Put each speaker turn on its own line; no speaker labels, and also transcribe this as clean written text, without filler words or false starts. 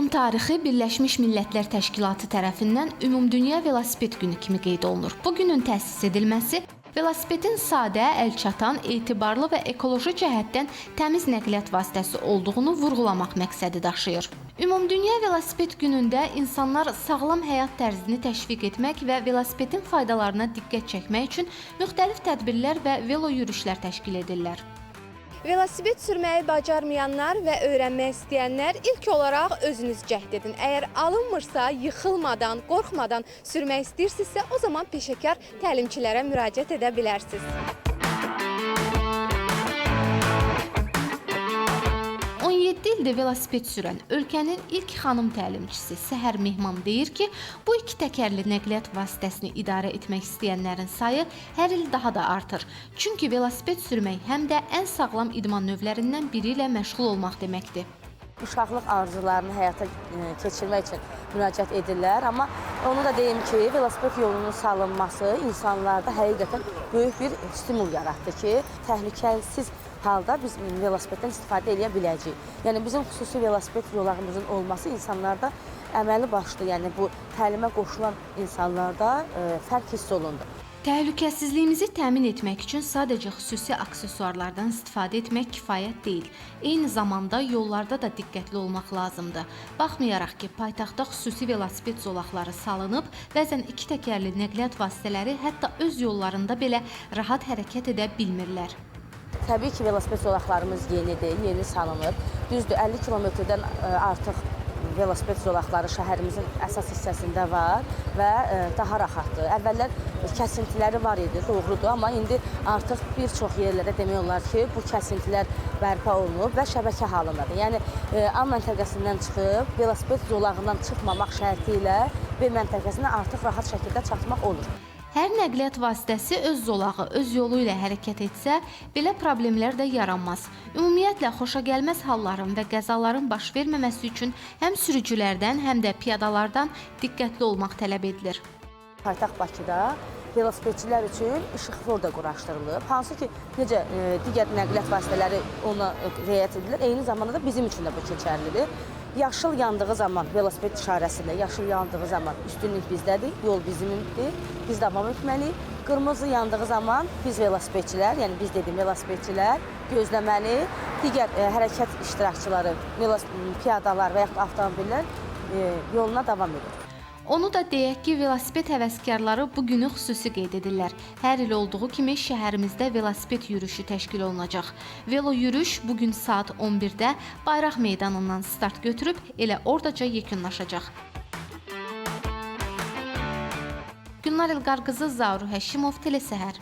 İlin tarixi Birləşmiş Millətlər Təşkilatı tərəfindən Ümumdünya Velosiped Günü kimi qeyd olunur. Bu günün təsis edilməsi velosipedin sadə, əlçatan, etibarlı və ekoloji cəhətdən təmiz nəqliyyat vasitəsi olduğunu vurğulamaq məqsədi daşıyır. Ümumdünya Velosiped Günündə insanlar sağlam həyat tərzini təşviq etmək və velosipedin faydalarına diqqət çəkmək üçün müxtəlif tədbirlər və velo yürüşlər təşkil edirlər.
Velosiped sürməyi bacarmayanlar və öyrənmək istəyənlər ilk olaraq özünüz cəhd edin. Əgər alınmırsa, yıxılmadan, qorxmadan sürmək istəyirsinizsə, o zaman peşəkar təlimçilərə müraciət edə bilərsiniz.
17 ildir velosiped sürən ölkənin ilk xanım təlimçisi Səhər Mehman deyir ki, bu iki təkərli nəqliyyat vasitəsini idarə etmək istəyənlərin sayı hər il daha da artır. Çünki velosiped sürmək həm də ən sağlam idman növlərindən biri ilə məşğul olmaq deməkdir.
Uşaqlıq arzularını həyata keçirmək üçün müraciət edirlər, amma onu da deyim ki, velosiped yolunun salınması insanlarda həqiqətən böyük bir stimul yaratdı ki, təhlükəsiz halda biz velosipeddən istifadə edə biləcəyik. Yəni bizim xüsusi velosiped yollarımızın olması insanlarda əməli başlı, yəni bu təlimə qoşulan insanlarda fərq hiss olundu.
Təhlükəsizliyimizi təmin etmək üçün sadəcə xüsusi aksesuarlardan istifadə etmək kifayət deyil. Eyni zamanda yollarda da diqqətli olmaq lazımdır. Baxmayaraq ki, paytaxtda xüsusi velosiped zolaqları salınıb, bəzən iki təkərli nəqliyyat vasitələri hətta öz yollarında belə rahat hərəkət edə bilmirlər.
Təbii ki, velosiped zolaqlarımız yenidir, yeni salınıb. Düzdür, 50 kilometrdən artıq velosiped zolaqları şəhərimizin əsas hissəsində var və daha rahatdır. Əvvəllər kəsintiləri var idi, doğrudur, amma indi artıq bir çox yerlərdə demək olar ki, bu kəsintilər bərpa olunub və şəbəkə halındadır. Yəni, A məntəqəsindən çıxıb, velosiped zolağından çıxmamaq şərti ilə B məntəqəsinə artıq rahat şəkildə çatmaq olur.
Hər nəqliyyat vasitəsi öz zolağı, öz yolu ilə hərəkət etsə, belə problemlər də yaranmaz. Ümumiyyətlə, xoşagəlməz halların və qəzaların baş verməməsi üçün həm sürücülərdən, həm də piyadalardan diqqətli olmaq tələb edilir.
Paytaxt Bakıda velosipedçilər üçün işıqfor da quraşdırılıb. Hansı ki, necə digər nəqliyyat vasitələri ona riayət edilir, eyni zamanda da bizim üçün də bu keçərlidir. Yaşıl yandığı zaman, velosiped işarəsində yaşıl yandığı zaman üstünlük bizdədir, yol bizimdir, biz davam etməliyik. Qırmızı yandığı zaman biz velosipedçilər, yəni biz dediyim velosipedçilər gözləməli, digər hərəkət iştirakçıları, piyadalar və yaxud avtomobillər yoluna davam edir.
Onu da deyək ki, velosiped həvəskarları bu günü xüsusi qeyd edirlər. Hər il olduğu kimi şəhərimizdə velosiped yürüyüşü təşkil olunacaq. Velo yürüyüş bugün saat 11-də Bayraq meydanından start götürüb elə oradaca yekunlaşacaq. Gülnar İlqar qızı, Zaur Həşimov, Telesəhər.